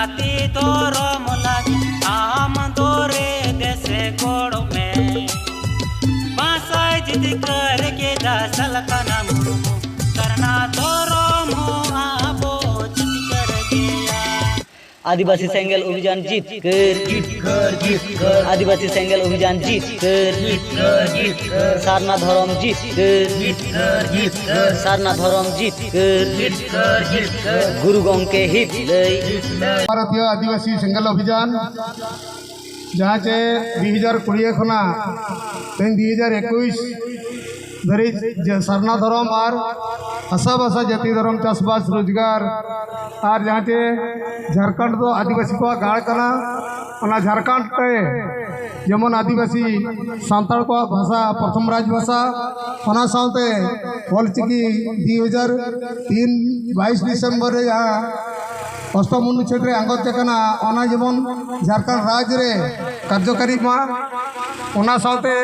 जाति धर्म लागी आम दोरे देशे गोड़ में बासाई जिद करके दासल कना मुर्मू करना धर्म हो आबो जिद कर गया। आदिवासी सेंगेल अभियान जीत कर आदिवासी सेंगेल अभियान जीत कर सारना धर्म जीत कर सारना धर्म जीत कर गुरु गंके हित भारतीय आदिवासी सेंगेल अभियान जहाँ चे 2020 खना 2021 धरी सारना धर्म और हसा भाषा जाति धर्म चाषबास रोजगार और जहाँ चे झारखंड तो आदिवासी को गाड़ कना झारखंड पे जेमन आदिवासी सानताल को भाषा प्रथम राज भाषा होना साथे ऑलचिकी 2003 22 डिसेम्बर यहाँ अष्टम अनुच्छेद आंगत चकना ओना जेमन झारखंड राज्य रे कार्यकारी मा ओना साथे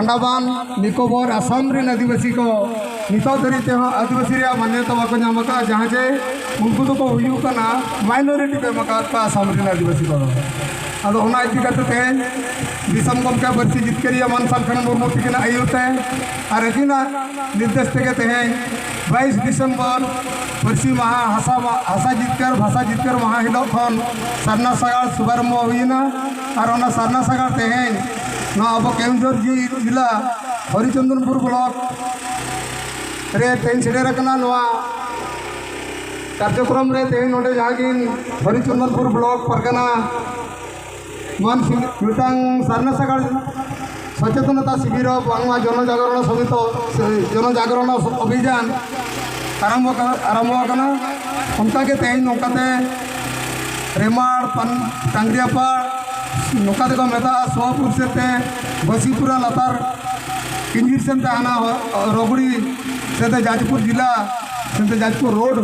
अंडमान निकोबर आसाम रे आदिवासी को नितो धरीते आदिवासी रे मान्यता बाको नामका जहाँ जे उनको तो हुयुकना माइनॉरिटी पे मका आसाम रे आदिवासी को अदो ओना इति कते तेन दिसम गमका बरसी जितकरिया मान सालखन मुर्मू तिकिना आयुते और अकिना निर्देश तेगे तेन 22 दिसंबर बरसी महा हसा जितकर भाषा जितकर महा हिलो खन सरना सागार शुभारंभ हुईना और ओना सरना सागार तेन ना अब केउंझर जिला हरिचंदनपुर ब्लॉक रे तेन सेडेरकना नवा कार्यक्रम रे तेन नोडे जागिन हरिचंदनपुर ब्लॉक परगना मन मिटांग सारना सागार सचेतनता शिविर बांगमा जनजागरण समित जनजागरण अभियान आरम्भ उनका के तेज नौकाते रेमाड़ टांगरियापाड़ नौकाते को मेता सोपुर से बसीपुरा लतार किंजिर से आना रोगड़ी से जाजपुर जिला से जाजपुर रोड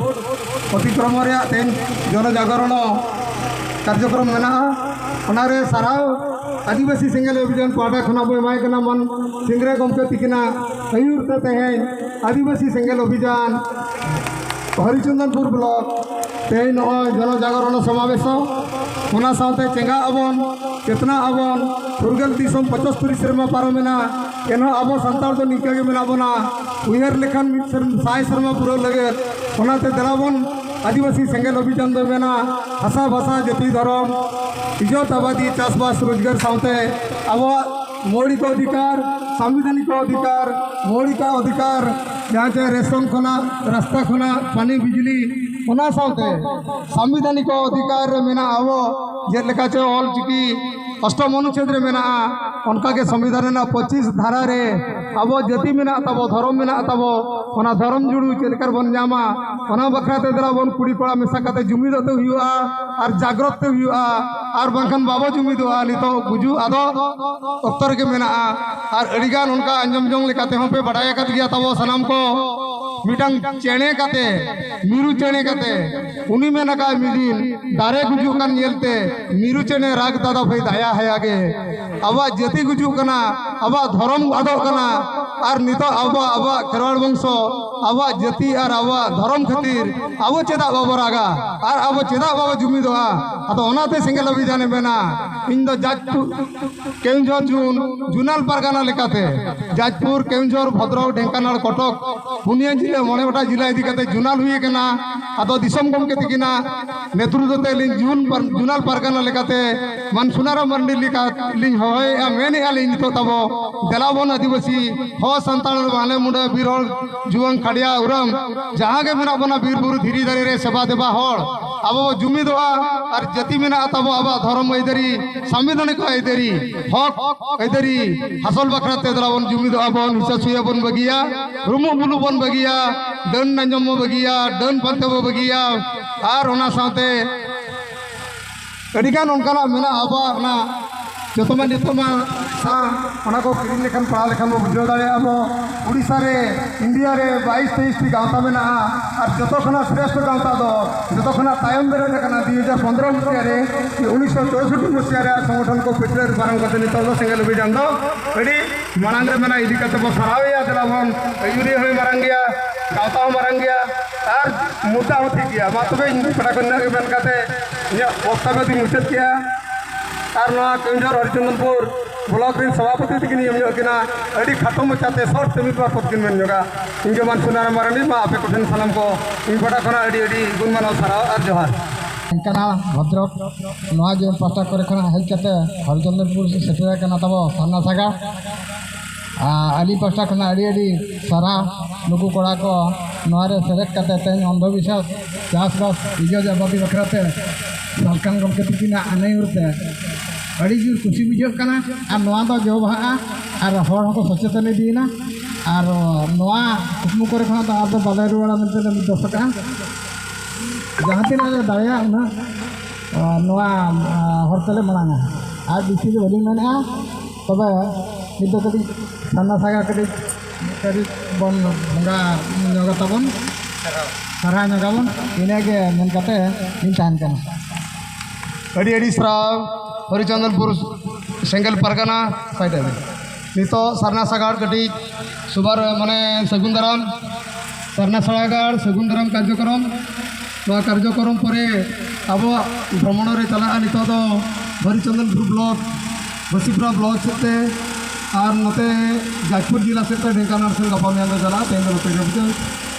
अतिक्रम तेज जनजागरण कार्यक्रम मेना साराव आदिवासी सेंगेल अभियान पाटा खना बमायकना मन सिंगरे गमके तिकिना आयुरते तेहें आदिवासी सेंगेल अभियान हरिचंदनपुर ब्लॉक तेहें नय जनजागरण समावेश होना साथे चेंगा आबन चेतना आबन फुरगल दिसम 75 सेरमा पारमेना एनो आबो संताल तो निका के मेना बना उयर लेखन 100 सेरमा पूरा लगे होनाते दलाबन आदिवासी सेंगेल अभियान दो मेना हसा भाषा जाति धर्म इज्जत आबादी चाषबास रोजगार साथे अब मौलिक अधिकार संवैधानिक अधिकार मौलिक अधिकार जहाँ से रेशन खना रास्ता खना पानी बिजली होना साथे संवैधानिक अधिकार मेना अब जेलेका चे ऑलचिकी अष्टम अनुच्छेद रे मेना उनका के संविधान 25 धारा रे अब जाति मेना तब धर्म मेना तब ओना धर्म जुड़ू चेलकर बन जामा ओना बखराते दरा बन कुड़ी कोड़ा मेसा काते जुमिदते हुआ और जागृत हुआ और बंखन बाबा जुमिदवा नितो बुझू आदो उत्तर के मेना और अड़ीगान उनका अंजम जोंग लेकाते हम पे बढ़ाया कत गया तब सनाम को मिटांग चेणे काते मीरू चेणे काते उनी में नका मिदिन दारे गुजू कन येलते मीरू चेणे राग दादा भाई दया है आगे अब जाति गुजू कना अब धर्म आदो कना और नितो अब खेरवाड़ वंश अब जाति और अब धर्म खातिर अब चेदा बाबा रागा और अब चेदा बाबा जुमिदवा अतो ओनाते सेंगेल अभियान बेना इन दो जाजपुर केउंझर जुनाल पारगाना लेकाते जाजपुर केउंझर भद्रक ढेंकानाल कटक पुनिया जिला मने गोटा जिला इदी काते जुनाल हुई केना अतो दिसम गमके तिकिना नेतृत्व ते लिन जुनाल पारगाना लेकाते मन सुनारा मंडी लिका लिन होय आ मेने आली नितो तबो दलाबन आदिवासी हो संताल माने मुंडा बीरहल जुवंग खड़िया उरम जहाँ के मेना बना बीर बुरु धीरी दारी रे सेवा देबा हर अब जुमिदवा और जाति मेना तब अब धर्म ऐदरी संविधानिक ऐदरी हक ऐदरी हासल बखराते दलाबन जुमिदवा बन हिसा सुया बन बगिया रुमु बुलु बन बगिया दन नंजम बगिया दन पंतब बगिया और होना साथे अड़ीगान उनका मेना आबा ना जोतमा नितमा सा को किरिन लेखन पढ़ा लेखन बुझो दाड़े अब उड़ीसा रे इंडिया रे 22-23 टी गाँवता में और जो खना श्रेष्ठ गाँवता दो जो खना तायम बेरे लेखना 2015 मसीह रे 1964 मसीह रे संगठन को पिछले बारंग करते नितो सेंगेल अभियान दो अड़ी मांग रे मेना इदी करते बो सरावे या दलावन यूरी होय मारंगिया गाँवता मारंगिया और मुद्दा होती गया मा तबे इन पटा को नगे बन काते या वक्तव्य दी मुचत किया और ना केंजर हरिचंदनपुर ब्लॉक रिन सभापति तकिन यम किना अडी खत्म मचाते शॉर्ट सेमी पर पतकिन मन योगा इनके मान सुनारा मारनी मा आपे कुठन सलाम को इन पटा कोना अडी अडी गुण मानव सारा और जोहार इनका भद्रक नवा जो पास्टा करे खना हेल्थ करते हरिचंदनपुर से सेटरा कना तब साना सागा आली पास्टा खना अड़ी अड़ी सारा नुकु कोड़ा को नवारे सेलेक्ट करते तेन अंधविश्वास चाषबास इजो जबाबी बखराते सरकार गमके तकिना आने उरते अड़ी जोर खुशी बुझे कना और नवा दो जो बहा और हर को सचेतन दीना और नवा कुकमु करे खना तो आप बाले रुवाड़ा मेंते दसका जहाँ तीन दाया उना नवा हरतले मनांगा और बिसी जो बलिंग मेना तब नित कटी साना सागा कटी कटी बन बंगा नगा तबन सारा नगाबन इनागे मन कते इन तान कना अड़ी अड़ी सराव हरिचंदनपुर सेंगल परगना साइड नितो सरना सागाड़ कटी सुबार माने सगुंदराम सरना सागाड़ सगुंदराम कार्यक्रम कार्यक्रम पर अब भ्रमण रे चला नितो तो हरिचंदनपुर ब्लॉक बसीपुरा ब्लॉक से और नते जाजपुर जिला से ढेंकानाल से गपा में चला तेज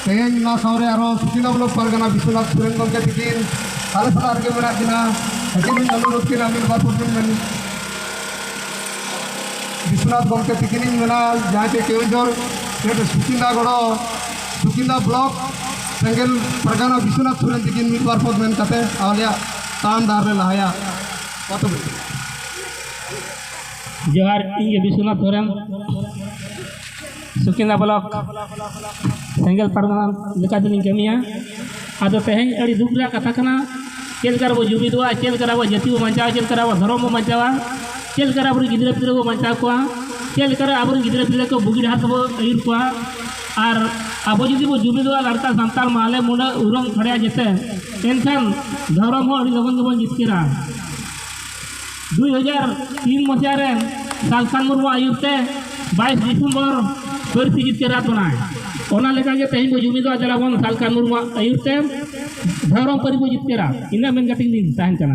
तेज ना सावरे आरो सुकिना ब्लॉक परगना विश्वनाथ सुरेन गमके तकिन आले सारा आगे मेना किना हकिन अनुरोध किना मिल बात में विश्वनाथ गमके तकिन मेना जहाँ के केवंझर सुकिना गड़ो सुकिना ब्लॉक सेंगल परगना विश्वनाथ सुरेन तकिन मिल बार पद मेन कते आलिया ताम दार ले लहाया बात जोहार इंगे विश्वनाथ सोरेन सुकिना ब्लॉक सेंगल परगना लेका दिन कमिया आदो तेहें अड़ी दुख रा कथा कना चेलकर वो जुबिदवा चेलकर वो जति वो बचाव चेलकर वो धर्म वो बचावा चेलकर अब गिद्रे पिद्रे को बचाव को चेलकर अब गिद्रे पिद्रे को बुगी हाथ वो अयुर को और अब जुदी वो जुबिदवा लड़का संताल माले मुंडा उरम खड़िया जेते एनखान धर्म हो अड़ी लगन के बन जितकेरा 2003 मसिया रे सालखान मुर्मू आयुते 22 डिसेम्बर परती जितकेरा बनाए ओना लेका के तेहिं को जुबिदवा जलावन सालखान मुर्मू आयुते धर्म परि को जितकेरा इना मेन कटिंग दिन ताहन कना।